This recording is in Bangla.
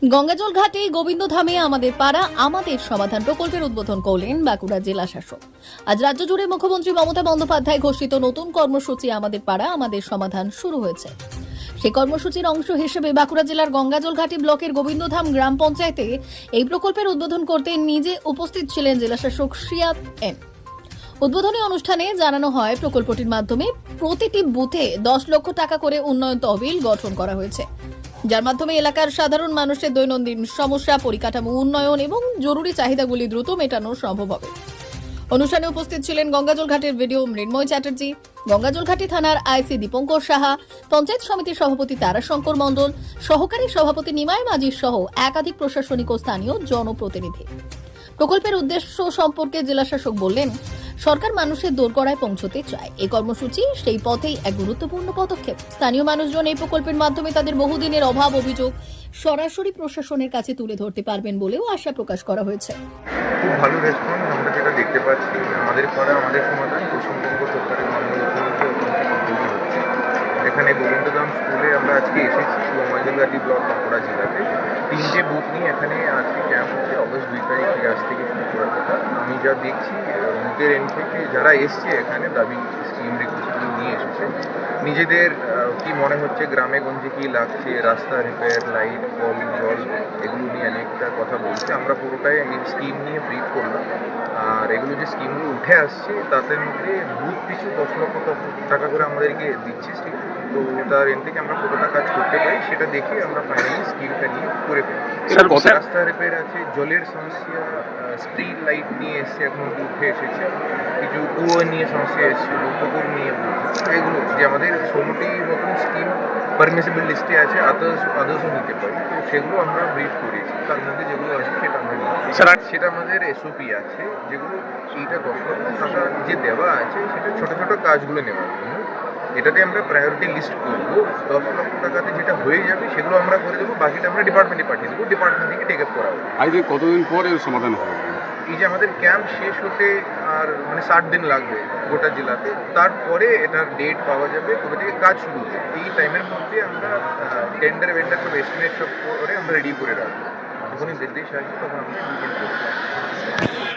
গঙ্গাজল ঘাটে গোবিন্দধামে আমাদের পাড়া আমাদের সমাধান প্রকল্পের উদ্বোধন করলেন বাঁকুড়া জেলা শাসক। আজ রাজ্য জুড়ে মুখ্যমন্ত্রী মমতা বন্দ্যোপাধ্যায় ঘোষিত নতুন কর্মসূচি আমাদের পাড়া আমাদের সমাধান শুরু হয়েছে। সেই কর্মসূচির অংশ হিসেবে বাঁকুড়া জেলার গঙ্গাজল ঘাটি ব্লকের গোবিন্দধাম গ্রাম পঞ্চায়েতে এই প্রকল্পের উদ্বোধন করতে নিজে উপস্থিত ছিলেন জেলা শাসক সিয়াত এন। উদ্বোধনী অনুষ্ঠানে জানানো হয়, প্রকল্পটির মাধ্যমে প্রতিটি বুথে 10 লক্ষ টাকা করে উন্নয়ন তহবিল গঠন করা হয়েছে, যার মাধ্যমে এলাকার সাধারণ মানুষের দৈনন্দিন সমস্যা, পরিকাঠামো উন্নয়ন এবং জরুরি চাহিদাগুলি দ্রুত মেটানো সম্ভব হবে। অনুষ্ঠানে উপস্থিত ছিলেন গঙ্গাজল ঘাটের ভিডিও মৃন্ময় চ্যাটার্জি, গঙ্গাজল ঘাটি থানার আইসি দীপঙ্কর সাহা, পঞ্চায়েত সমিতির সভাপতি তারাশঙ্কর মণ্ডল, সহকারী সভাপতি নিমাই মাঝি সহ একাধিক প্রশাসনিক ও স্থানীয় জনপ্রতিনিধি। প্রকল্পের উদ্দেশ্য সম্পর্কে জেলা শাসক বললেন, সরকার মানুষের দোরগোড়ায় পৌঁছতে চায়। এই কর্মসূচি সেই পথেই এক গুরুত্বপূর্ণ পদক্ষেপ। স্থানীয় মানুষজন এই প্রকল্পের মাধ্যমে তাদের বহুদিনের অভাব অভিযোগ সরাসরি প্রশাসনের কাছে তুলে ধরতে পারবেন বলেও আশা প্রকাশ করা হয়েছে। খুব ভালো রেসপন্স আমরা যেটা দেখতে পাচ্ছি। আমাদের পাড়া আমাদের সমাধান পশ্চিমবঙ্গ সরকারের মাননীয় মুখ্যমন্ত্রী তৈরি হচ্ছে। এখানে গোবিন্দধাম স্কুলে আমরা আজকে এসেছি, গঙ্গাজল ঘাটি ব্লক বাঁকুড়া জেলাতে 3টে বুথ নিয়ে এখানে আজকে ক্যাম্প হচ্ছে। অগস্ট 2 তারিখ থেকে আজ থেকে শুরু করার কথা। আমি যা দেখছি, বুথের এন্ড থেকে যারা এসছে এখানে দাবি স্কিম রিকোয়েস্টগুলো নিয়ে এসেছে। নিজেদের কি মনে হচ্ছে গ্রামে গঞ্জে কী লাগছে, রাস্তা রিপেয়ার, লাইট, কল, জল, এগুলো নিয়ে অনেকটা কথা বলছে। আমরা পুরোটাই এই স্কিম নিয়ে ব্রিফ করলাম। আর এগুলো যে স্কিমগুলো উঠে আসছে তাদের মধ্যে বুথ পিছু 10 লক্ষ টাকা করে আমাদেরকে দিচ্ছে। ঠিক আছে, তো তার এন থেকে আমরা কতটা কাজ করতে পারি সেটা দেখে আমরা ফাইনালি স্কিমটা নিয়ে করে ফেলি। রাস্তা রিপেয়ার আছে, জলের সমস্যা, স্ট্রিট লাইট নিয়ে এসছে, এখন উঠে এসেছে। কিছু কুয়ো নিয়ে সমস্যা এসেছিল, পুকুর নিয়ে বলছে। এগুলো যে আমাদের 16টি মতন স্কিম পারমিসিবল লিস্টে আছে, আদার্সও নিতে পারি। তো সেগুলো আমরা ব্রিফ করেছি। তার মধ্যে যেগুলো আছে সেটা আমরা নিই। সেটা আমাদের এসওপি আছে, যেগুলো এইটা 10 লক্ষ টাকা যে দেওয়া আছে সেটা ছোটো ছোটো কাজগুলো নেওয়ার জন্য। এটাতে আমরা প্রায়োরিটি লিস্ট করবো। 10 লক্ষ টাকাতে যেটা হয়ে যাবে সেগুলো আমরা করে দেবো, বাকিটা আমরা ডিপার্টমেন্টে পাঠিয়ে দেবো, ডিপার্টমেন্ট থেকে টেক আপ করা হবে। আজকে কতদিন পর এর সমাধান হবে? এই যে আমাদের ক্যাম্প শেষ হতে আর 60 দিন লাগবে গোটা জেলাতে, তারপরে এটার ডেট পাওয়া যাবে, কবে থেকে কাজ শুরু হবে। এই টাইমের মধ্যে আমরা টেন্ডার ভেন্ডার সব এস্টিমেট সব করে আমরা রেডি করে রাখবো। যখনই নির্দেশ আসবে তখন আমরা ইমপ্লিমেন্ট করবো।